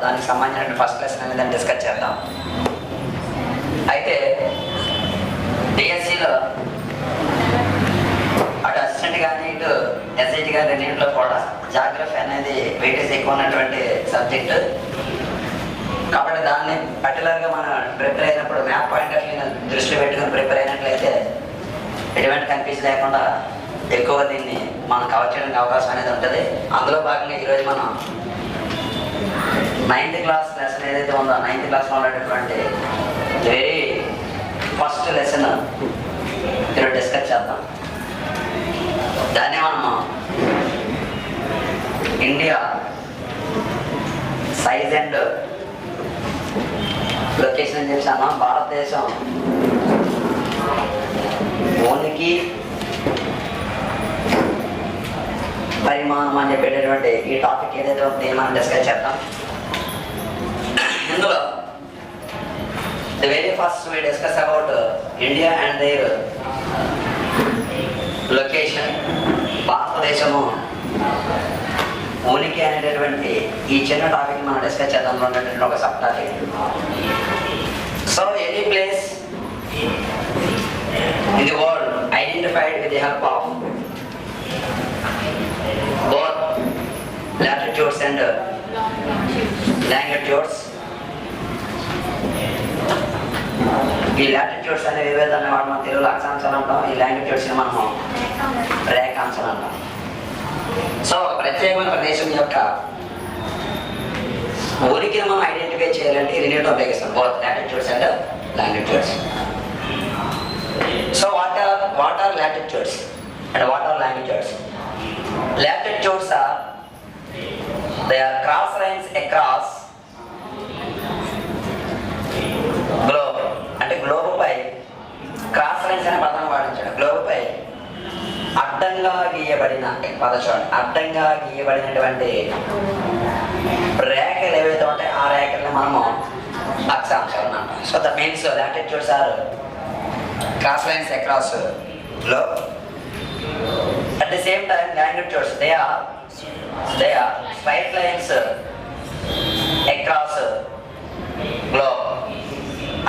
దానికి సంబంధించిన first lesson అనేది దాన్ని డిస్కస్ చేద్దాం. అయితే డిఎస్సిలో అటు అసిస్టెంట్ కానీ ఇటు ఎస్ఐటి కానీ రెండింటిలో కూడా జాగ్రఫీ అనేది వెయిటేజ్ ఎక్కువ ఉన్నటువంటి సబ్జెక్టు. కాబట్టి దాన్ని పర్టికులర్గా మనం ప్రిపేర్ అయినప్పుడు మ్యాప్ పాయింట్ ఆఫ్ వ్యూ దృష్టిలో పెట్టుకుని ప్రిపేర్ అయినట్లయితే ఎటువంటి కన్ఫ్యూజ్ లేకుండా ఎక్కువ దీన్ని మనం కవర్ చేయడానికి అవకాశం అనేది ఉంటుంది. అందులో భాగంగా ఈరోజు మనం 9th క్లాస్ లెసన్ ఏదైతే ఉందో 9th క్లాస్లో ఉన్నటువంటి వెరీ ఫస్ట్ లెసన్ ఈరోజు డిస్కస్ చేద్దాం. దాన్ని మనము ఇండియా సైజ్ అండ్ లొకేషన్ అని చెప్పాము. భారతదేశం ఉనికి పరిమాణం అని చెప్పేటటువంటి ఈ టాపిక్ ఏదైతే ఉందో మనం డిస్కస్ చేద్దాం. ఇందులో the very first we discuss about India and their location. భారతదేశము ఉనికి అనేటటువంటి ఈ చిన్న టాపిక్ మనం డిస్కస్ చేద్దాం అనేటటువంటి ఒక sub topic. So any place in the world identified with the help of both latitudes and longitudes. ఈ లాటిట్యూడ్స్ అనేవి ఏవేదన్నా వాడు మనం తెలుగులో అక్షాంశాలు అంటాం, ఈ లాంగిట్యూడ్స్ని మనము రేఖాంశాలు అంటాం. సో ప్రత్యేకమైన ప్రదేశం యొక్క ఉనికిని మనం ఐడెంటిఫై చేయాలంటే ఈ రెండింటిని ఉపయోగిస్తాం, both latitudes and longitudes. So what are latitudes and what are longitudes? Latitudes are cross lines across globe. అంటే గ్లోబ్ పై క్రాస్ లైన్స్ అనే పదాన్ని వాడించాడు. గ్లోబ్ పై అడ్డంగా గీయబడిన పదచూడండి, అడ్డంగా గీయబడినటువంటి రేఖలు ఏవైతే ఉంటాయో ఆ రేఖల్ని మనము అక్షాంశాలు అంటాం. So the means latitudes are cross lines across globe. At the same time longitudes they are straight lines across globe.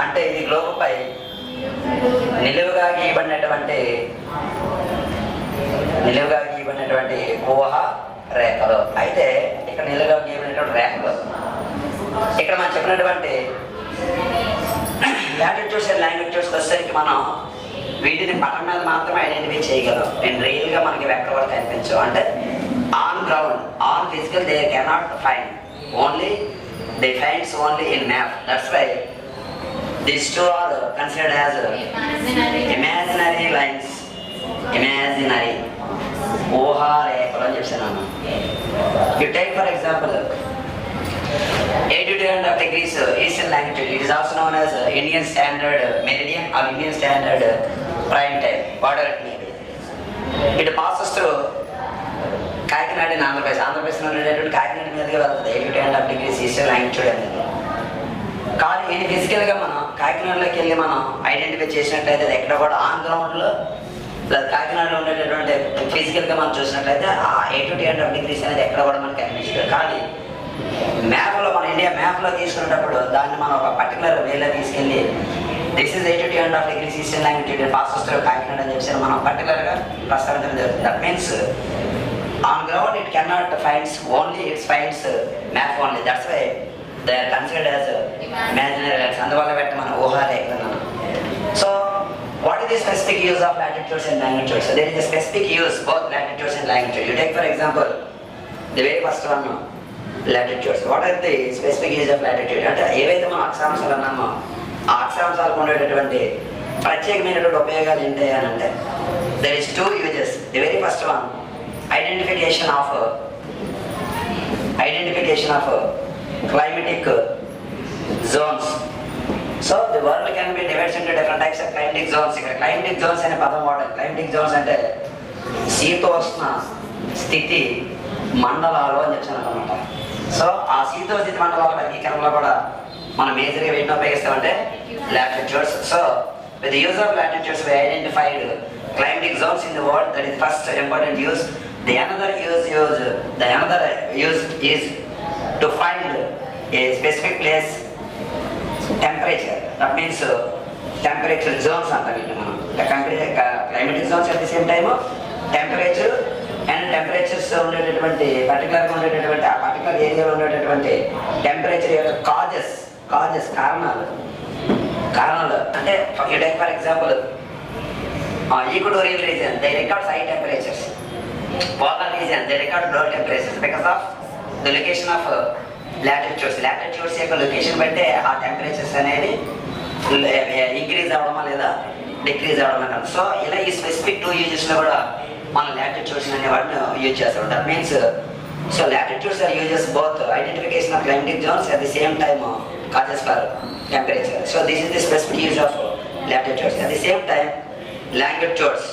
అంటే ఇది గ్లోబ్ పై నిలువుగా గీయబడినటువంటి ఊహ రేఖలు. అయితే ఇక్కడ నిలువుగా గీయబడినటువంటి రేఖలు ఇక్కడ మనం చెప్పినటువంటి లాటిట్యూడ్స్ అండ్ లాంగిట్యూడ్స్ వచ్చేసరికి మనం వీటిని పటం మీద మాత్రమే ఐడెంటిఫై చేయగలం. అండ్ రియల్గా మనకి వెక్టర్ వరకు కనిపించవు. అంటే on ground on physical they cannot find, only they finds only in map. That's why these two are considered as imaginary lines, imaginary ఊహా రేఖలు అని చెప్పాను. You take for example 82.5 degrees eastern longitude. It is also known as Indian Standard Meridian or Indian Standard Prime Time, whatever it may be. It passes through Kakinada in ఆంధ్రప్రదేశ్లో ఉండేటువంటి కాకినాడ మీదుగా వెళ్తుంది 82.5 degrees eastern longitude అనేది. కానీ ఇది ఫిజికల్గా మనం కాకినాడలోకి వెళ్ళి మనం ఐడెంటిఫై చేసినట్లయితే అది ఎక్కడ కూడా ఆన్ గ్రౌండ్లో లేదా కాకినాడలో ఉండేటటువంటి ఫిజికల్గా మనం చూసినట్లయితే ఆ 82.5 degrees అనేది ఎక్కడ కూడా మనకు కనిపించదు. కానీ మ్యాప్లో మన ఇండియా మ్యాప్లో తీసుకునేటప్పుడు దాన్ని మనం ఒక పర్టికులర్ వేలో తీసుకెళ్ళి this is 82.5 degrees eastern longitude pass వస్తారు కాకినాడ అని చెప్పి మనం పర్టికులర్గా ప్రస్తావించడం జరుగుతుంది. That means on ground it cannot finds only it's finds map only. That's why they are considered as imaginary lines. అందువల్ల పెట్టి మన ఊహా రేఖలు. So what is the specific use of latitudes and longitudes? So there is a specific use both latitudes and longitude. You take for example the very first one, latitudes. What are the specific use of latitude? అంటే ఏవైతే మనం అక్షాంశాలు అన్నామో ఆ అక్షాంశాలకు ఉండేటటువంటి ప్రత్యేకమైనటువంటి ఉపయోగాలు ఏంటి అని అంటే there is two uses. The very first one, identification of climatic zones. So the world can be divided into different types of climatic zones. ఇక్కడ climatic zones అనే పదం వాడాలి. climatic zones అంటే శీతోష్ణ స్థితి మండలాలు అని చెప్పాను అనమాట. సో ఆ శీతోస్థితి మండలాల వర్గీకరణలో కూడా మనం మేజర్గా వీటిని ఉపయోగిస్తామంటే latitudes. So with the use of latitudes we identified climatic zones in the world. That is first important use. The another use is to find a specific place temperature, that means temperature zones అంటాం వీటిని మనం. Climatic zones at the same time temperature and temperatures ఉండేటటువంటి పర్టికులర్గా ఉండేటటువంటి ఆ particular ఏరియాలో ఉండేటటువంటి temperature యొక్క కాజెస్ కారణాలు అంటే for example equatorial region they records high temperatures, polar region they record low temperatures because of the location of latitudes యొక్క లొకేషన్ బట్టే ఆ టెంపరేచర్స్ అనేది ఇంక్రీజ్ అవడమా లేదా డిక్రీజ్ అవడమా కాదు. సో ఇలా ఈ స్పెసిఫిక్ 2 యూజెస్లో కూడా మనం లాటిట్యూడ్స్ అనే వాటిని యూజ్ చేస్తాం. That means so latitudes are uses both identification of climatic zones at the same time causes for temperature. So this is the specific use of latitudes. At the same time longitudes.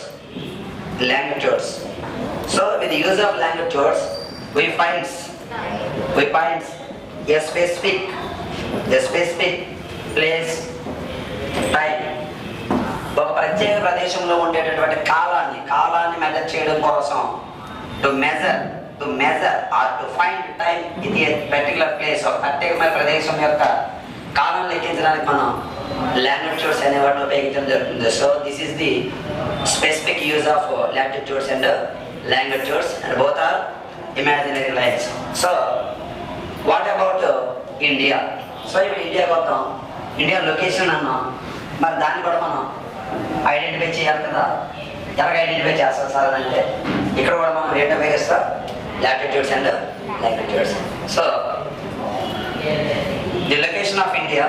So with the use of longitudes we find a specific place, time. ఒక ప్రత్యేక ప్రదేశంలో ఉండేటటువంటి కాలాన్ని measure చేయడం కోసం to measure or to find time ఇది particular place, ఒక ప్రత్యేకమైన ప్రదేశం యొక్క కాలం లెక్కించడానికి మనం లాటిట్యూడ్స్ అనే వాటిని ఉపయోగించడం జరుగుతుంది. So this is the specific use of latitudes and longitudes and both are imaginary lines. So what about India? So ఇప్పుడు ఇండియా మొత్తం ఇండియా లొకేషన్ అన్నాం, మరి దాన్ని కూడా మనం ఐడెంటిఫై చేయాలి కదా. ఎలాగ ఐడెంటిఫై చేస్తాం సార్ అంటే ఇక్కడ కూడా మనం రేట్ ఉపయోగిస్తాం latitudes and longitudes. So the location of India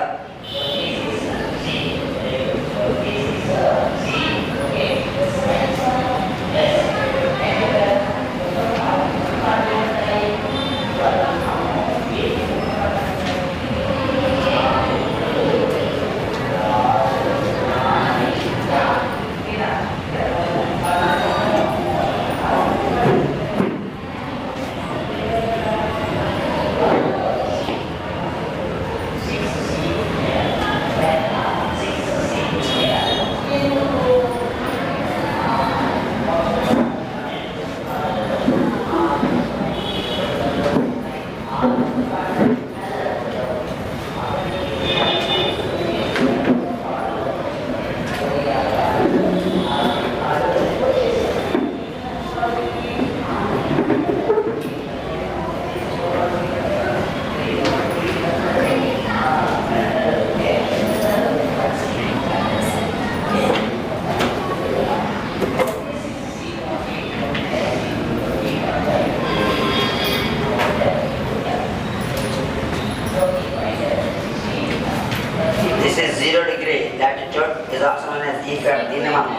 is also known as equator. దీన్ని మనం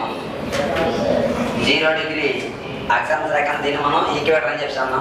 0 డిగ్రీ అక్షాంశ రేఖ దీన్ని మనం ఈక్వేటర్ అని చెప్తాము.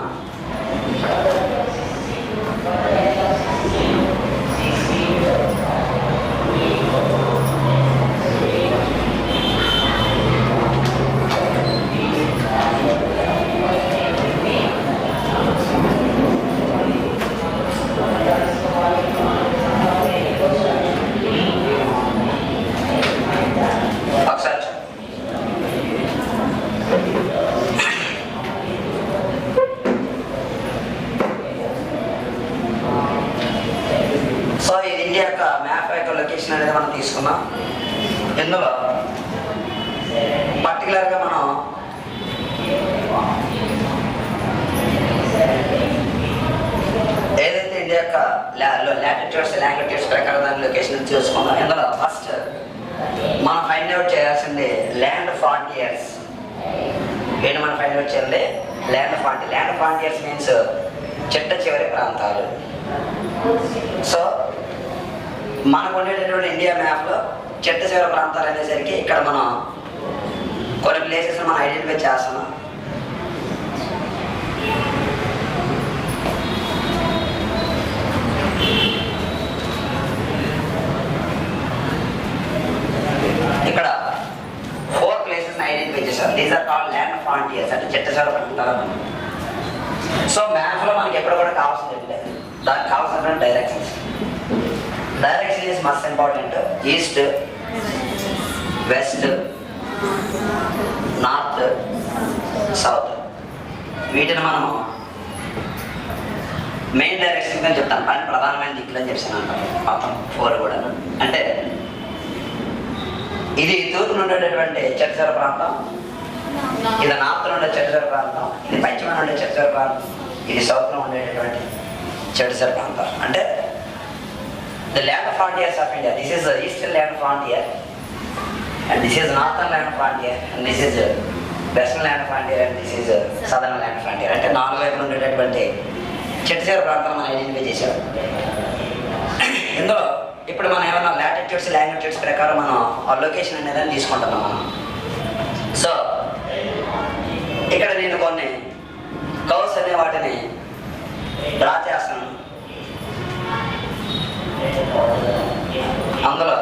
అనేది మనం తీసుకున్నాం. ఇందులో పర్టికులర్గా మనం ఏదైతే ఇండియా యొక్క లాటిట్యూడ్స్ లాంగిట్యూడ్స్ ప్రకారం దాని లొకేషన్ చూసుకున్నాం. ఇందులో ఫస్ట్ మనం ఫైండ్ అవుట్ చేయాల్సింది ల్యాండ్ ఫ్రాంటియర్స్. ఏంటి మనం ఫైండ్ అవుట్ చేయాలి? ల్యాండ్ ఫ్రాంటియర్స్ మీన్స్ చిట్ట చివరి ప్రాంతాలు. సో మనకు ఉండేటటువంటి ఇండియా మ్యాప్లో చిట్ట చివరి ప్రాంతాలు అనేసరికి ఇక్కడ మనం కొన్ని ప్లేసెస్ మనం ఐడెంటిఫై చేస్తున్నాం. ఇక్కడ 4 ప్లేసెస్ ఐడెంటిఫై చేశారు. These are called land frontiers, అంటే చిట్ట చివరి ప్రాంతాలు మనం. సో మ్యాప్లో మనకి ఎక్కడ కూడా కావాల్సింది దానికి కావాల్సినటువంటి directions. Direction is most important. East, west, north, south. వీటిని మనం మెయిన్ డైరెక్షన్ అని చెప్తాను, కానీ ప్రధానమైన దిక్కులు అని చెప్పాను అంటాను మొత్తం 4 కూడా. అంటే ఇది తూర్పున ఉండేటటువంటి చట్సర ప్రాంతం, ఇది నార్త్లో ఉండే చట్సర ప్రాంతం, ఇది పశ్చిమ ఉండే చట్సర ప్రాంతం, ఇది సౌత్లో ఉండేటటువంటి చట్సర ప్రాంతం. అంటే the land frontiers of India, this is eastern land frontier and this is northern land frontier and this is western land frontier and this is southern land frontier. అంటే 4 వైపులు ఉండేటటువంటి చట్సర ప్రాంతం మనం ఐడెంటిఫై చేశాం. ఇందులో ఇప్పుడు మనం ఏమన్నా లాటిట్యూడ్స్ లాంగిట్యూడ్స్ ప్రకారం మనం ఆ లొకేషన్ అనేది తీసుకుంటున్నాం మనం. సో ఇక్కడ నేను కొన్ని కర్వ్స్ అనే వాటిని డ్రా చేస్తాను. అందులో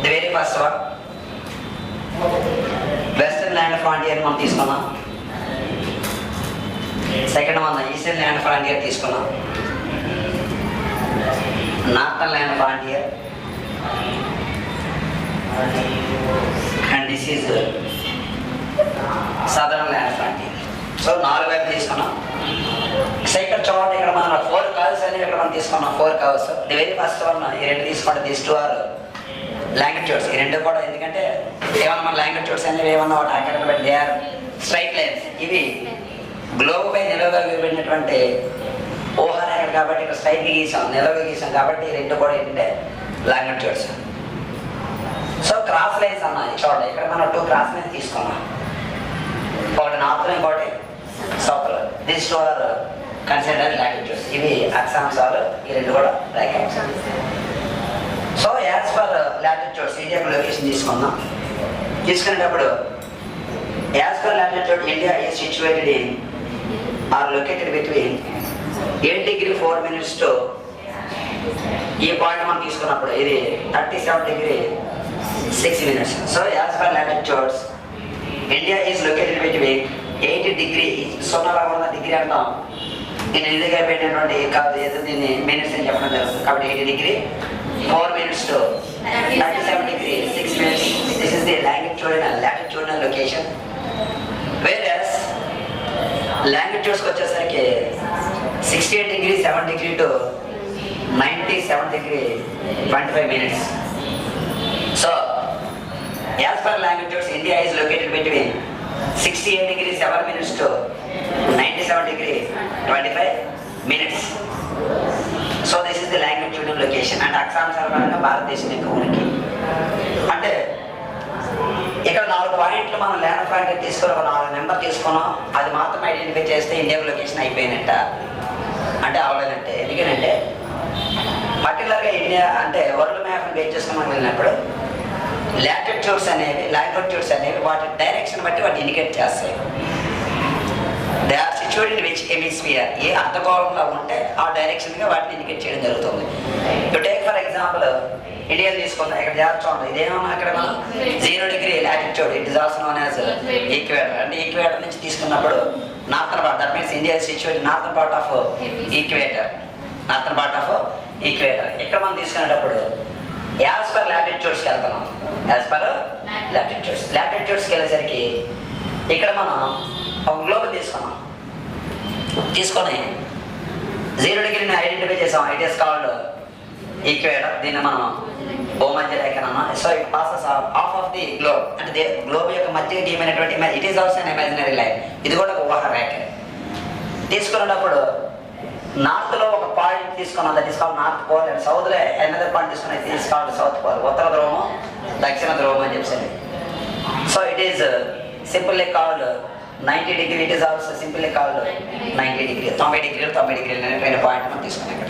the very first one western land frontier మనం తీసుకున్నాం. Second one eastern land frontier తీసుకున్నాం. Northern land frontier and this is southern land frontier. So 4 వైపు తీసుకున్నాం. సో ఇక్కడ చూడండి, ఇక్కడ మనం 4 కర్వ్స్ అనేవి ఇక్కడ మనం తీసుకున్నాం. 4 curves. The very first one ఈ 2 తీసుకోండి. This 2 are longitudes. ఈ 2 కూడా ఎందుకంటే ఏమన్నా మన లాంగిట్యూడ్స్ అనేవి ఏమన్నా ఒకటి అక్కడ పెట్టి దే ఆర్ స్ట్రైట్ లైన్స్. ఇవి గ్లోబ్ పై నిలువుగా గీయబడినటువంటి ఊహారేఖలు కాబట్టి ఇక్కడ స్ట్రైట్గా గీసాం, నిలువుగా గీసాం కాబట్టి 2 కూడా ఏంటంటే లాంగిట్యూడ్స్. సో క్రాస్ లైన్స్ అన్నాయి చూడండి, ఇక్కడ మనం 2 క్రాస్ లైన్స్ తీసుకున్నాం. ఒకటి నార్త్, ఇంకోటి సౌత్లో. This 2 are considered longitudes. ఇవి అక్షాంశాలు, ఈ 2 కూడా రేఖాంశాలు. So as for latitudes India location తీసుకుందాం. తీసుకునేటప్పుడు as for latitude India is situated in or located between 8°4' to ఈ పాయింట్ మనం తీసుకున్నప్పుడు ఇది 37°6'. So as for latitudes India is located between 80°, 0 అంటాం. నేను ఎదురుగా పెట్టినటువంటి కాదు ఏదో దీన్ని మినిట్స్ అని చెప్పడం జరుగుతుంది. కాబట్టి 80°4' to 37°6'. This is the latitudinal location. Whereas లాంగిట్యూడ్స్కి వచ్చేసరికి 68°7' to 97°25'. So as per longitudes India is located between 68°7' to 97°25'. So this is the longitudinal location. And అక్షాంశాల పరంగా భారతదేశం యొక్క ఉనికి. అంటే ఇక్కడ 4 పాయింట్లు మనం ల్యాండ్ ఫ్రాంటియర్ తీసుకుని ఒక 4 నెంబర్ తీసుకున్నాం. అది మాత్రం ఐడెంటిఫై చేస్తే ఇండియా లొకేషన్ అయిపోయినట్ట అంటే అవలేదంటే. ఎందుకంటే పర్టికులర్గా ఇండియా అంటే వరల్డ్ మ్యాప్ని బేస్ చేసుకుని మనం వెళ్ళినప్పుడు లాటిట్యూడ్స్ అనేవి లాంగిట్యూడ్స్ అనేవి వాటి డైరెక్షన్ బట్టి వాటి ఇండికేట్ చేస్తాయి. They are situated in which hemisphere. ఏ అర్ధగోళంలో ఉంటే ఆ డైరెక్షన్గా వాటిని ఇండికేట్ చేయడం జరుగుతుంది. To take for example India తీసుకుందాం. ఇక్కడ చూడండి, ఇదేమన్నా అక్కడ మనం 0° latitude, it is also known as equator. అంటే ఈక్వేటర్ నుంచి తీసుకున్నప్పుడు northern part, that means India situated northern part of equator. Northern part of equator. ఇక్కడ మనం తీసుకునేటప్పుడు యాజ్ పర్ లాటిట్యూడ్స్కి వెళ్తున్నాం. యాజ్ పర్ లాటిట్యూడ్స్కి వెళ్ళేసరికి ఇక్కడ మనం ఒక గ్లోబ్ తీసుకున్నాం. తీసుకొని 0°ని ఐడెంటిఫై చేసాం. It is called equator. దీన్ని మనం భూమధ్య రేఖ అన్నాం. So it passes of of the globe. అంటే గ్లోబ్ యొక్క మధ్య గీమైనటువంటి it is also an imaginary line. ఇది కూడా ఒక ఊహ రేఖ. తీసుకునేటప్పుడు నార్త్లో ఒక పాయింట్ తీసుకున్నాం, that is called north pole. And సౌత్లో ఎనదర్ పాయింట్ తీసుకున్నాం, it is called south pole. ఉత్తర ధ్రువం, దక్షిణ ధ్రువం అని చెప్పేసి. So it is simply called 90°. It is also simply called 90°. 90°, 90° point మనం తీసుకున్నాం ఇక్కడ.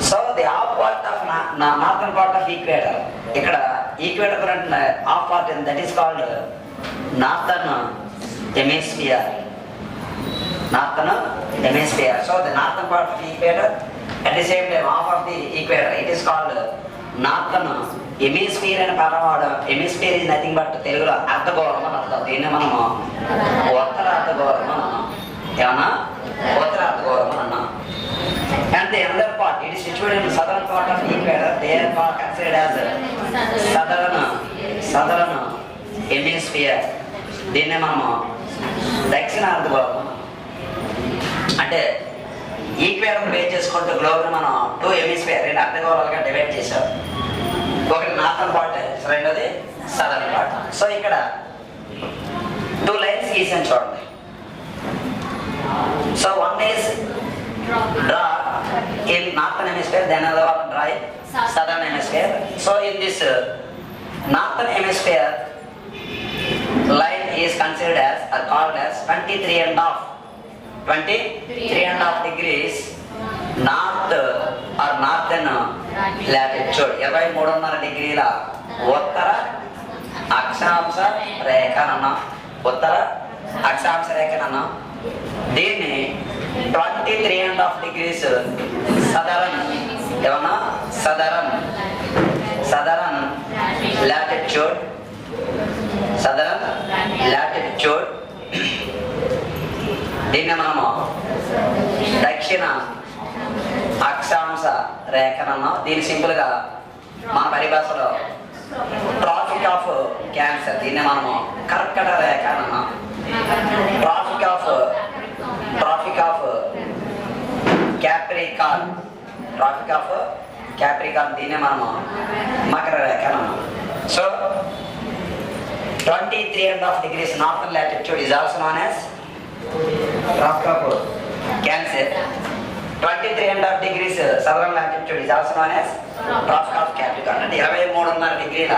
So the half part of northern part of equator. ఇక్కడ equator current half part that is called northern hemisphere. Northern hemisphere. So the northern part of the equator, at the same time half of the equator, it is called northern hemisphere. And paramada hemisphere is nothing but Telugu అర్ధగోళం అని అర్థం. దీన్ని మనము ఉత్తర అర్ధగోళం అని అన్నాం. ఏమన్నా ఉత్తర అర్ధగోళం అని అన్నాం. And the other part, it is situated in the southern part of the equator. They are considered as southern hemisphere. దీన్ని మనము దక్షిణ అర్ధగోళం. అంటే ఈక్వేటర్ బేస్ చేసుకుంటూ గ్లోబ్ని మనం 2 హెమిస్ఫియర్ 2 అర్ధగోళాలుగా డివైడ్ చేసాం. ఒకటి నార్థన్ పార్ట్, రెండోది సదర్న్ పార్ట్. సో ఇక్కడ 2 లైన్స్ గీసాను చూడండి. So one is draw in northern hemisphere, then another one draw in southern hemisphere. So in this northern hemisphere line is considered as or called as 23.5 degrees north or northern latitude. 23.5 డిగ్రీల ఉత్తర అక్షాంశ రేఖనన్న, ఉత్తర అక్షాంశ రేఖనన్న. దీన్ని 23.5 degrees southern ఏమన్నా southern latitude, southern latitude. దీన్ని మనము దక్షిణ అక్షాంశ రేఖనన్నాం. దీన్ని సింపుల్గా మన పరిభాషలో ట్రాఫిక్ ఆఫ్ క్యాన్సర్, దీన్ని మనము కర్కట రేఖ అన్నాం. ట్రాఫిక్ ఆఫ్ క్యాప్రికాన్, దీన్ని మనము మకర రేఖ అన్నాం. So 23.5 degrees northern latitude is also known as Tropic of Cancer. 23.5 degrees southern latitude is also known as Tropic of Capricorn. అంటే 23.5 డిగ్రీల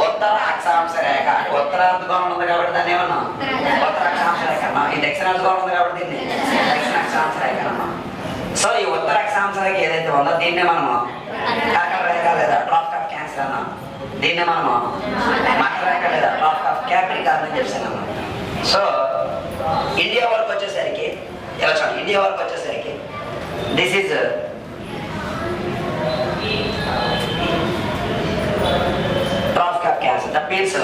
ఉత్తర అక్షాంశ రేఖ. ఉత్తర అర్ధగోళం ఉంది కాబట్టి దాన్ని ఏమన్నా ఉత్తర అక్షాంశ రేఖ అన్నాం. ఈ దక్షిణ అర్ధగోళం ఉంది కాబట్టి దీన్ని దక్షిణ అక్షాంశ రేఖ అన్నాం. సో ఈ ఉత్తర అక్షాంశ రేఖ ఏదైతే ఉందో దీన్నే మనము కర్కట రేఖ లేదా ట్రాపిక్ ఆఫ్ క్యాన్సర్ అన్నాం. దీన్నే మనము మకర రేఖ లేదా ట్రాపిక్ ఆఫ్ క్యాప్రికార్న్ అని చెప్పాను. సో ఇండియా వరకు వచ్చేసరికి ఎలా చూడండి, ఇండియా వరకు వచ్చేసరికి this is traffic of cancer. That means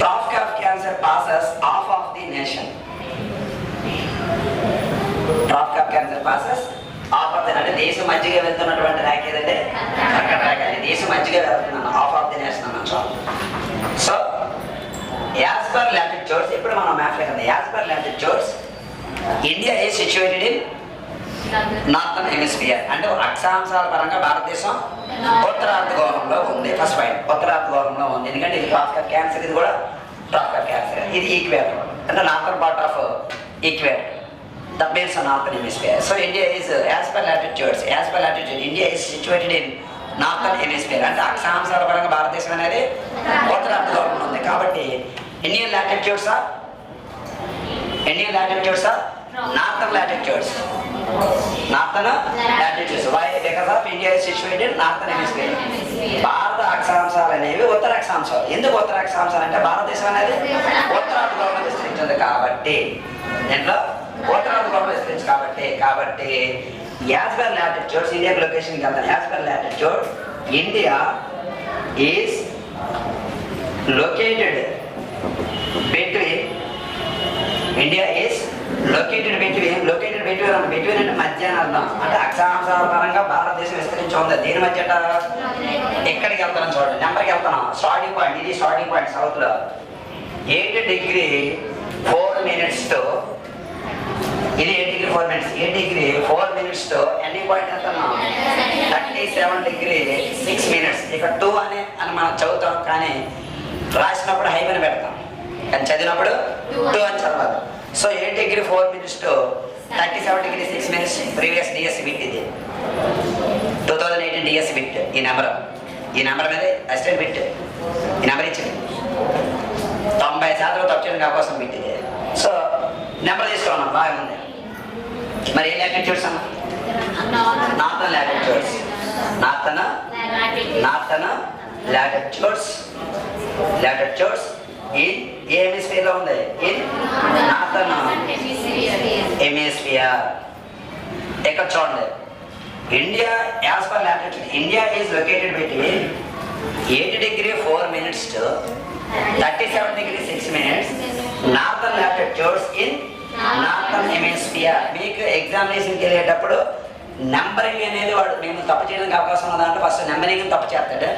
traffic of cancer passes half of the nation. Traffic of cancer passes half of the, అంటే దేశం మధ్యగా వెళ్తున్నటువంటి రేఖ ఏదంటే కర్కట రేఖ. దేశం మధ్యగా వెళ్తున్నాను, half of the nation అన్నాను చూడండి. సో యాజ్ పర్ లాటిట్యూడ్స్, ఇప్పుడు మనం మ్యాప్ లేకుండా as per latitudes India is situated in northern hemisphere. అంటే అక్షాంశాల పరంగా భారతదేశం ఉత్తరార్ధగోళంలో ఉంది. ఫస్ట్ పాయింట్, ఉత్తరార్ధగోళంలో ఉంది. ఎందుకంటే ఇది ట్రాఫిక్ ఆఫ్ క్యాన్సర్, ఇది కూడా ట్రాఫిక్ ఆఫ్ క్యాన్సర్. ఇది ఈక్వేటర్ అంటే northern part of equator, that means northern hemisphere. So India is as per latitude India is situated in northern hemisphere. అంటే అక్షాంశాల పరంగా భారతదేశం అనేది ఉత్తరార్ధగోళంలో ఉంది. కాబట్టి Indian latitudes are northern latitudes. Why? Because of India is situated in northern hemisphere. భారత అక్షాంశాలు అనేవి ఉత్తర అక్షాంశాలు. ఎందుకు ఉత్తర అక్షాంశాలు అంటే భారతదేశం అనేది ఉత్తరార్ధగోళంలో విస్తరించింది కాబట్టి, దీంట్లో ఉత్తరార్ధగోళంలో విస్తరించి కాబట్టి యాజ్ పర్ లాటిట్యూడ్స్ ఇండియా లొకేషన్కి వెళ్తాను. As per latitude India is located between అంటే మధ్యాహ్నం అంటే అక్షాంశాల పరంగా భారతదేశం విస్తరించి ఉంది. దీని మధ్య ఎక్కడికి వెళ్తాను చూడండి, నెంబర్కి వెళ్తాను. స్టార్టింగ్ పాయింట్, ఇది స్టార్టింగ్ పాయింట్ సౌత్ లో 8°4' తో, ఇది 8°4' తో ఎండింగ్ పాయింట్ వెళ్తున్నాం 37°6'. ఇక్కడ 2 అని మనం చదువుతాం, కానీ రాసినప్పుడు హైమని పెడతాం, కానీ చదివినప్పుడు 2 అని చదవాలి. సో 8°4' తో 37°6'. ప్రీవియస్ డిఎస్సి బిట్ ఇది 2018 డిఎస్సి బిట్. ఈ నెంబర్ మీద అసిస్టెంట్ బిట్ ఈ నెంబర్ ఇచ్చింది. 90% తప్పు చేయడం కోసం బిట్ ఇది. సో నెంబర్ తీసుకున్నాం, బాగుంది. మరి ఏ లాటిట్యూడ్స్ అన్న? Northern latitudes. Latitudes in a hemisphere లో ఉంది? In northern hemisphere. ఇక్కడ చూడండి, India as per latitude India is located between 8°4' to 37°6'. Northern latitudes in northern hemisphere. మీకు ఎగ్జామినేషన్కి వెళ్ళేటప్పుడు నెంబరింగ్ అనేది వాడు మేము తప్పు చేయడానికి అవకాశం ఉన్నదంటే ఫస్ట్ నెంబరింగ్ తప్పు చేస్తాడు.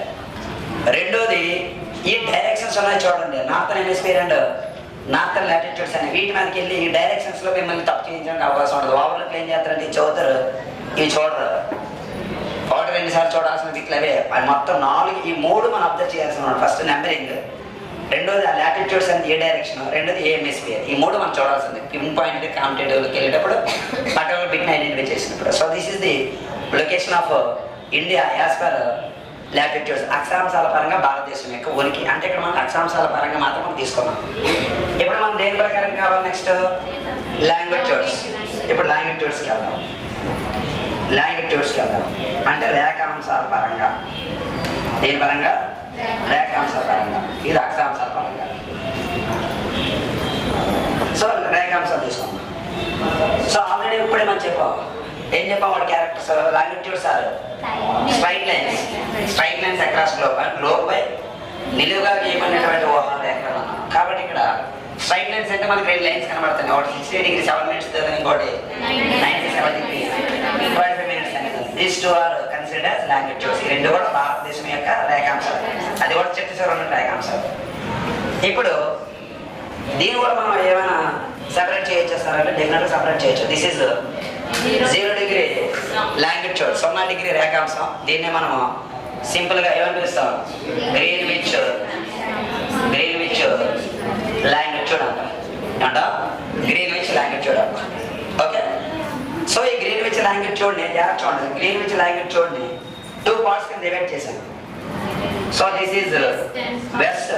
రెండోది ఈ డైరెక్షన్స్ ఉన్నాయి చూడండి, northern hemisphere and northern latitudes అని వీటి మీదకి వెళ్ళి ఈ డైరెక్షన్స్లో మిమ్మల్ని తప్పు చేయించడానికి అవకాశం ఉండదు. ఓవర్లకు ఏం చేస్తారంటే ఇవి చదువుతారు, ఇవి చూడరు. ఒకటి 2 సార్లు చూడాల్సిన దిక్కులు అవే. అది మొత్తం 4, ఈ 3 మనం అబ్జర్వ్ చేయాల్సిన. ఫస్ట్ నెంబరింగ్, రెండోది ఆ లాటిట్యూడ్స్ అనేది ఏ డైరెక్షన్, రెండోది ఏ హెమిస్ఫియర్. ఈ 3 మనం చూడాల్సింది పిన్ పాయింట్ కాంపిటేటివ్కి వెళ్ళేటప్పుడు పర్టికులర్ బిట్ని ఐడెంటిఫై చేసినప్పుడు. So this is the location of India as per latitudes. అక్షాంశాల పరంగా భారతదేశం యొక్క ఉనికి. అంటే ఇక్కడ మనం అక్షాంశాల పరంగా మాత్రం మనం తీసుకున్నాం. ఇప్పుడు మనం దేని ప్రకారం కావాలి? Next longitudes. ఇప్పుడు లాంగిట్యూడ్స్కి వెళ్దాం. లాంగిట్యూడ్స్కి వెళ్దాం అంటే రేఖాంశాల పరంగా. దేని పరంగా? రేఖాంశాల పరంగా. ఇది అక్షాంశాల పరంగా. సో రేఖాంశాలు తీసుకున్నాం. సో ఆల్రెడీ ఇప్పుడే మనం చెప్పాం. ఏం చెప్పాం? వాడి characters longitudes are straight lines. Straight lines across globe. Globe పై నిలువుగా గీయమనేటువంటి ఊహా రేఖలు అన్నాం. కాబట్టి ఇక్కడ స్ట్రైట్ లైన్స్ అంటే మనకి 2 లైన్స్ కనబడుతున్నాయి. ఒకటి 60 degrees 7 minutes, ఇంకోటి 97 degrees 25 minutes అనేది. These 2 are considered as longitudes. ఈ 2 కూడా భారతదేశం యొక్క రేఖాంశాలు. అది కూడా చిత్తూరు ఉన్న రేఖాంశాలు. ఇప్పుడు దీన్ని కూడా మనం ఏమైనా సెపరేట్ చేయొచ్చేస్తారంటే డెఫినెట్గా సెపరేట్ చేయొచ్చు. This is 0 degree longitude, 0 degree రేఖాంశం. దీన్నే మనము సింపుల్గా ఏమని పిలుస్తాం? గ్రీన్విచ్ లాంగిట్యూడ్ అంట. గ్రీన్విచ్ లాంగిట్యూడ్ అంట. ఓకే. సో ఈ గ్రీన్విచ్ లాంగిట్యూడ్ని చూడండి. గ్రీన్విచ్ లాంగిట్యూడ్ని 2 parts కింద డివైడ్ చేశాను. So this is west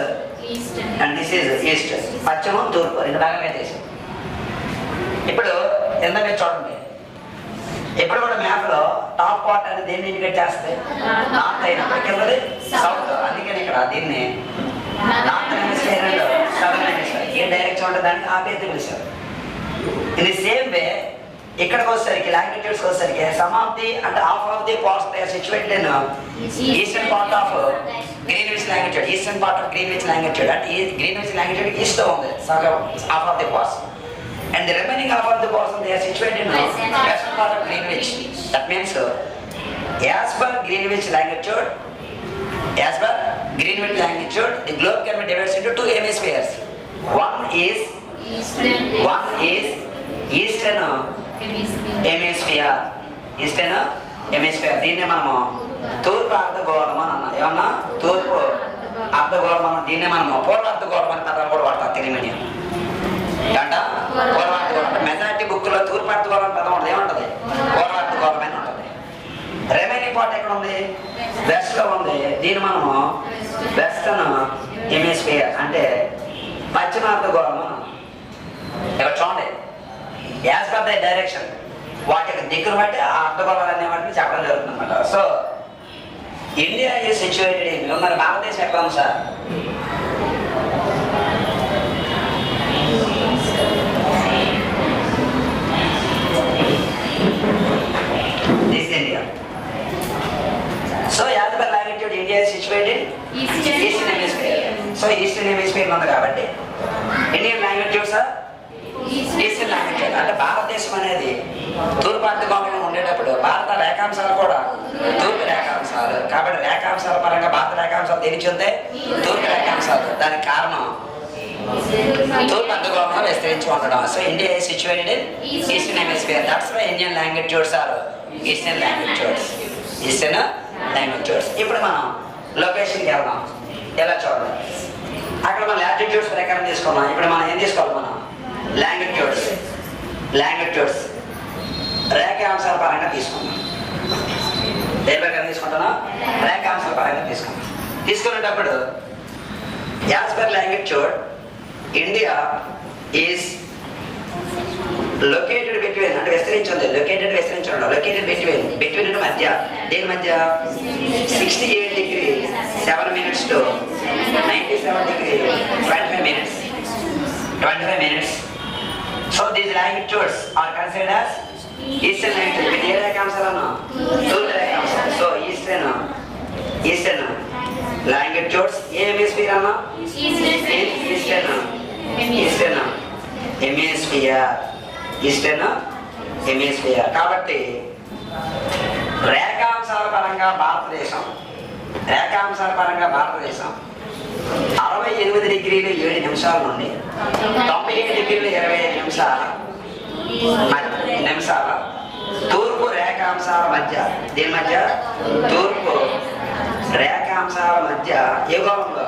and this is east. పశ్చిమ, తూర్పు 2 భాగంగా చేశాను. ఇప్పుడు ఎంత చూడండి, ఎప్పుడు కూడా మ్యాప్లో టాప్ పార్ట్ అనేది దేన్ని ఇండికేట్ చేస్తే నార్త్ అయినప్పటికీ కిందది సౌత్. అందుకని ఇక్కడ దీన్ని north hemisphere and southern hemisphere A direction ఉంటుంది దానికి ఆ పేరు పిలిచారు. ఇది సేమ్ వే ఇక్కడికి వచ్చేసరికి లాంగిట్యూడ్స్కి వచ్చేసరికి సమ్ ఆఫ్ ది అంటే half of the parts they are situated in eastern part of Greenwich longitude. Eastern part of Greenwich longitude అంటే ఈ గ్రీన్విచ్ లాంగిట్యూడ్ ఈస్ట్లో ఉంది సగం half of the parts. And the remaining half of the portion they are situated in the western part of Greenwich. That means as per Greenwich longitude, the globe can be divided into 2 hemispheres. One is eastern hemisphere. దీన్నే మనము తూర్పు అర్ధగోళం అని అన్నాం. ఏమన్నా? తూర్పు అర్ధగోళం అన్న. దీన్నే మనము పూర్వ అర్ధగోళం అని పదాలు కూడా వాడతాం తెలుగు మీడియం అంట. పూర్వార్ధగోళం మెజారిటీ బుక్లో తూర్పార్ధగోళం పదం ఉంటుంది. ఏముంటుంది? పూర్వార్ధగోళం అని ఉంటుంది. రిమైనింగ్ పార్ట్ ఎక్కడ ఉంది? వెస్ట్లో ఉంది. దీన్ని మనము వెస్టర్న్ హెమిస్ఫియర్ అంటే పశ్చిమార్ధగోళం అని. ఇక్కడ చూడండి, యాజ్ పర్ ద డైరెక్షన్ వాటి యొక్క దిక్కును బట్టి ఆ అర్ధగోళాలు అనే వాటిని చెప్పడం జరుగుతుంది అనమాట. So India is situated in, మరి భారతదేశం ఎక్కడ ఉంది sir? This India. So as per latitude, India is situated Eastern Hemisphere. So Eastern Hemisphere ఉంది కాబట్టి Indian latitudes are Eastern latitude. అంటే భారతదేశం అనేది తూర్పు అర్ధగోళంలో ఉండేటప్పుడు భారత రేఖాంశాలు కూడా తూర్పు రేఖాంశాలు. కాబట్టి రేఖాంశాల పరంగా భారత రేఖాంశాలు దేనికి చెందాయి? తూర్పు రేఖాంశాలు. దానికి కారణం తూర్పు అర్ధగోళంలో విస్తరించి ఉండడం. So India is situated in Eastern Hemisphere. That's why Indian latitudes are Eastern latitudes. ఇప్పుడు మనం లొకేషన్కి వెళ్దాం. ఎలా చూడండి, అక్కడ మనం లాటిట్యూడ్స్ ప్రకారం తీసుకున్నాం. ఇప్పుడు మనం ఏం తీసుకోవాలి? మనం లాంగిట్యూడ్స్ రేఖాంశాల పరంగా తీసుకున్నాం. ఏ ప్రకారం తీసుకుంటున్నాం? రేఖాంశాల పరంగా తీసుకున్నాం. తీసుకునేటప్పుడు as per longitude India is located between అంటే విస్తరించింది. లొకేటెడ్ బిట్వీన్ అంటే మధ్య. దేని మధ్య? 68 degrees 7 minutes to 97 degrees 25 minutes. So these latitudes are considered as eastern latitude. ఏ రేఖాంశాలను? తూర్పు రేఖాంశాలు. సో ఈస్టర్న్ latitudes ఏ హెమిస్ఫియర్ అన్నా? Eastern hemisphere. కాబట్టి రేఖాంశాల పరంగా భారతదేశం 68 డిగ్రీలు 7 నిమిషాల నుండి 97 డిగ్రీలు 25 నిమిషాల తూర్పు రేఖాంశాల మధ్య, దీని మధ్య తూర్పు రేఖాంశాల మధ్య యుగంలో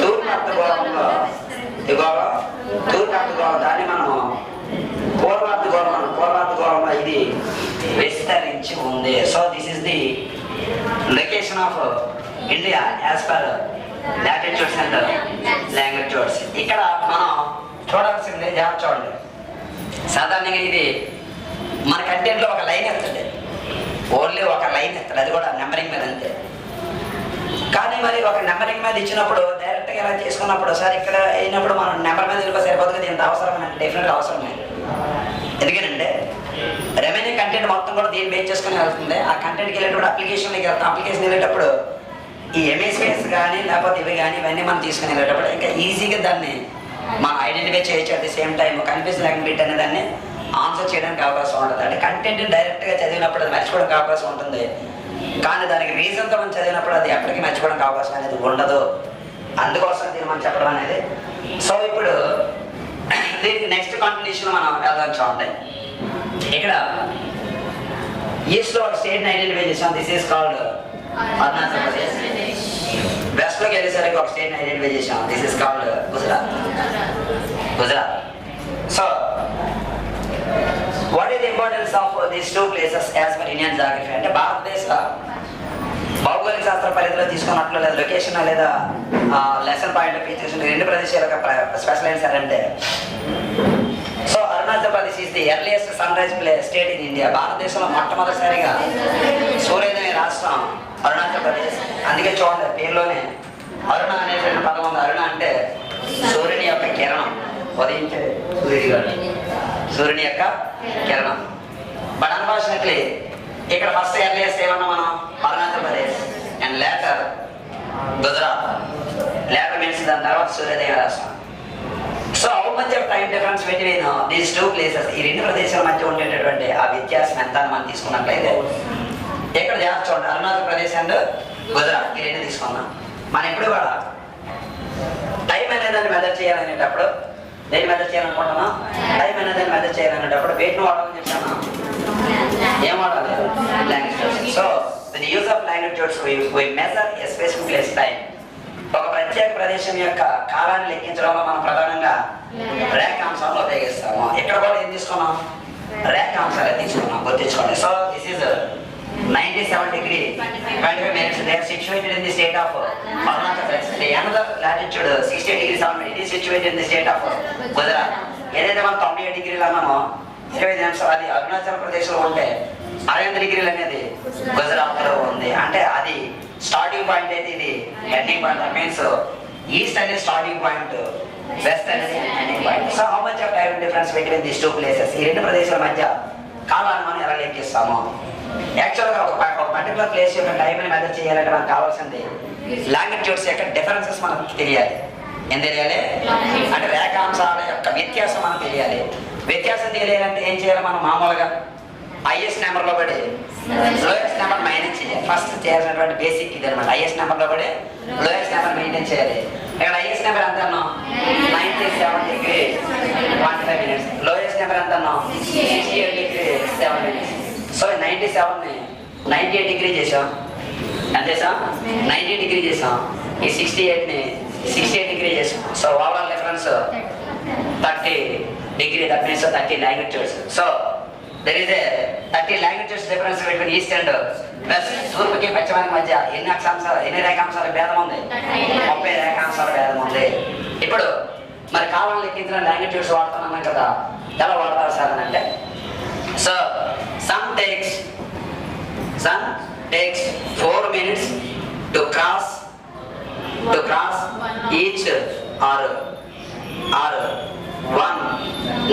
తూర్పు అర్ధగోళంలో తూర్పు అర్ధగోళం, దాన్ని మనము పూర్వార్ధగోళంలో ఇది విస్తరించి ఉంది. So this is the location of India as per latitudes and longitudes. ఇక్కడ మనం చూడాల్సింది జాగ్రత్త చూడండి. సాధారణంగా ఇది మన కంటెంట్లో ఒక లైన్ ఎత్తుంది, ఓన్లీ ఒక లైన్ ఎత్తాడు, అది కూడా నెంబరింగ్ మీద అంతే. కానీ మరి ఒక నెంబరింగ్ మీద ఇచ్చినప్పుడు డైరెక్ట్గా ఇలా చేసుకున్నప్పుడు సార్ ఇక్కడ అయినప్పుడు మనం నెంబర్ మీద వెళ్ళిపో సరిపోతుంది కదా, ఇంత అవసరం అంటే డెఫినెట్గా అవసరమే. ఎందుకంటే రెవెన్యూ కంటెంట్ మొత్తం కూడా దీన్ని బేస్ చేసుకుని వెళ్తుంది. ఆ కంటెంట్కి వెళ్ళేటప్పుడు అప్లికేషన్కి వెళ్తాం, అప్లికేషన్ వెళ్ళేటప్పుడు ఈ ఎంఎస్పీఎస్ కానీ లేకపోతే ఇవి కానీ ఇవన్నీ మనం తీసుకుని వెళ్ళేటప్పుడు ఇంకా ఈజీగా దాన్ని మనం ఐడెంటిఫై చేయొచ్చు. At the same time confusion లేకుండా బిట్ అనే దాన్ని ఆన్సర్ చేయడానికి అవకాశం ఉంటుంది. అంటే కంటెంట్ డైరెక్ట్గా చదివినప్పుడు అది మర్చిపోవడానికి అవకాశం ఉంటుంది, కానీ దానికి రీజన్తో మనం చదివినప్పుడు అది ఎప్పటికీ మర్చిపోవడానికి అవకాశం అనేది ఉండదు. అందుకోసం దీన్ని మనం చెప్పడం అనేది. సో ఇప్పుడు దీనికి నెక్స్ట్ కంటిన్యూషన్ మనం వెళ్దాం. చూడండి, ఇక్కడ ఈస్ట్లో ఒక స్టేట్ని ఐడెంటిఫై చేసాం, this is called Arunachal Pradesh. వెస్ట్లోకి వెళ్ళేసరికి ఒక స్టేట్ని ఐడెంటిఫై చేసాం, this is called Gujarat. So what is the importance of these two places as per Indian geography అంటే భారతదేశ భౌగోళిక శాస్త్ర పరిధిలో తీసుకున్నట్లు లేదా లొకేషన్ లేదా లెసన్ పాయింట్ ఆఫ్ వ్యూ తీసుకున్న రెండు ప్రదేశాల స్పెషలైజ్ అంటే so Arunachal Pradesh is the earliest sunrise state in India. భారతదేశంలో మొట్టమొదటిసారిగా సూర్యోదయ రాష్ట్రం అరుణాచల్ ప్రదేశ్. అందుకే చూడండి పేరులోనే అరుణ అనేటువంటి పదం ఉంది. అరుణ అంటే సూర్యుని యొక్క కిరణం, ఉదయించే సూర్యుని యొక్క కిరణం. బట్ అన్ఫార్చునేట్లీ ఇక్కడ ఫస్ట్ ఎర్లియస్ట్ ఏమన్నా మనం Arunachal Pradesh and later Gujarat. Later means దాని తర్వాత సూర్యోదయ రాష్ట్రం. So how much of time difference between these two places, ఈ రెండు ప్రదేశాల మధ్య ఉండేటటువంటి ఆ వ్యత్యాసం ఎంత అని మనం తీసుకున్నట్లయితే ఇక్కడ జాగ్రత్త చూడండి, అరుణాచల్ ప్రదేశ్ అండ్ గుజరాత్ ఈ రెండు తీసుకున్నాం. మనం ఇప్పుడు కూడా టైం అనేదాన్ని మెజర్ చేయాలనేటప్పుడు దేన్ని మెజర్ చేయాలనుకుంటున్నాం, టైం అనేదాన్ని మెజర్ చేయాలనేటప్పుడు వెయిట్ను వాడాలని చెప్తాను. ఏం వాడాలి? Longitudes. So the use of longitudes we measure a specific place time. ఒక ప్రత్యేక ప్రదేశం యొక్క కాలాన్ని లెక్కించడంలో మనం ప్రధానంగా రేఖాంశాలను ఉపయోగిస్తాము. ఇక్కడ కూడా ఏం తీసుకున్నాం, రేఖాంశాలు తీసుకున్నాం, గుర్తించుకోండి. So this is 97 degree 25 minutes. They are situated in the state of Arunachal Pradesh. The another latitude 68 degrees 7 minutes. It is situated in the state of Gujarat. ఏదైతే మనం 97 డిగ్రీలు అన్నామో 25 నిమిషాలు అది అరుణాచల్ ప్రదేశ్లో ఉంటే 68 డిగ్రీలు అనేది గుజరాత్లో ఉంది. అంటే అది స్టార్టింగ్ పాయింట్ అయితే ఇది ending point. That means east అనేది స్టార్టింగ్ పాయింట్, వెస్ట్ అనేది ending point. So how much of time difference between these two places, ఈ రెండు ప్రదేశాల మధ్య కాలాన్ని మనం ఎలా లెక్కిస్తాము. యాక్చువల్గా ఒక పర్టికులర్ ప్లేస్ యొక్క టైంని మెజర్ చేయాలంటే మనకు కావాల్సింది లాంగిట్యూడ్స్ యొక్క డిఫరెన్సెస్ మనకు తెలియాలి. ఏం తెలియాలి అంటే రేఖాంశాల యొక్క వ్యత్యాసం మనకు తెలియాలి. వ్యత్యాసం తెలియాలంటే ఏం చేయాలి, మనం మామూలుగా హైయెస్ట్ నెంబర్లో పడి లోయెస్ట్ నెంబర్ మైనస్ చేయాలి. ఫస్ట్ చేయాల్సినటువంటి బేసిక్ ఇది అనమాట. హైయెస్ట్ నెంబర్లో పడి లోయెస్ట్ నెంబర్ మెయింటైన్ చేయాలి. ఇక్కడ హైయెస్ట్ నెంబర్ ఎంత అన్నాం, 97 degree 25 minutes. లోయెస్ట్ నెంబర్ ఎంత అన్నాం, 68 degree 7 minutes. సో 97ని 98 డిగ్రీ చేసాం, ఎంత చేసాం 90 డిగ్రీ చేసాం. ఈ 68ని 68 డిగ్రీ చేసాం. So overall difference 30 degree. That means 30 longitudes. So there is a 30 longitudes difference between east and west. తూర్పుకి పశ్చిమానికి మధ్య ఎన్ని రేఖాంశాల భేదం ఉంది, 30 రేఖాంశాల భేదం ఉంది. ఇప్పుడు మరి కాలం లెక్కించిన లాంగిట్యూడ్స్ వాడుతున్నాం కదా, ఎలా వాడతారు సార్ అని అంటే so sun takes 4 minutes to cross each or one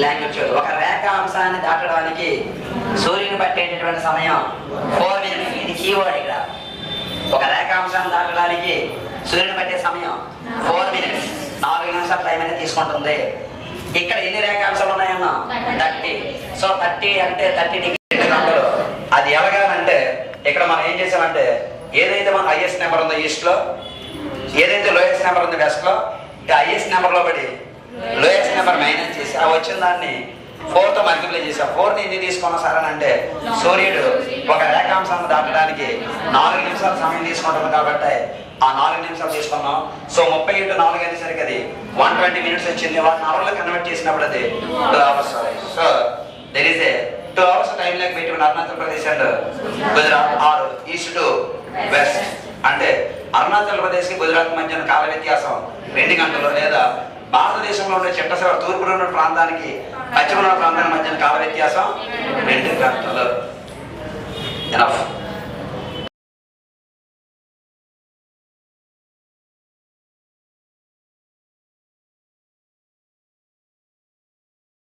longitude. ఒక రేఖాంశాన్ని దాటడానికి సూర్యుని పట్టేటటువంటి సమయం 4 minutes. ఇది కీవర్డ్. ఇక్కడ ఒక రేఖాంశాన్ని దాటడానికి సూర్యుని పట్టే సమయం 4 minutes, 4 నిమిషాల టైం అనేది తీసుకుంటుంది. ఇక్కడ ఎన్ని రేఖాంశాలు ఉన్నాయన్నా 30. సో 30 అంటే 30 డిగ్రీ. అది ఎలాగంటే ఇక్కడ మనం ఏం చేసామంటే ఏదైతే మన హైయెస్ట్ నెంబర్ ఉందో ఈస్ట్లో ఏదైతే లోయెస్ట్ నెంబర్ ఉంది వెస్ట్లో, హైయెస్ట్ నెంబర్లో పడి లోయెస్ట్ నెంబర్ మైనస్ చేసి ఆ వచ్చిన దాన్ని 4తో మల్టిప్లై చేసాం. 4ని ఎన్ని తీసుకున్నా సరే అంటే సూర్యుడు ఒక రేఖాంశాన్ని దాటడానికి 4 నిమిషాల సమయం తీసుకుంటుంది కాబట్టి ఆ 4 నిమిషాలు తీసుకున్నాం. సో 30 × 4 అనేసరికి అది 120 మినిట్స్ వచ్చింది. 1 అవర్లో కన్వర్ట్ చేసినప్పుడు అది 2 hours. So there is a 2 hours time like between Arunachal Pradesh and Gujarat or east to west. అంటే అరుణాచల్ ప్రదేశ్కి గుజరాత్ మధ్య కాల వ్యత్యాసం 2 గంటలు, లేదా భారతదేశంలో ఉండే చిట్టశివ తూర్పులో ఉన్న ప్రాంతానికి పశ్చిమ ప్రాంతానికి మధ్య కాల వ్యత్యాసం 2 గంటలు. ఎనఫ్.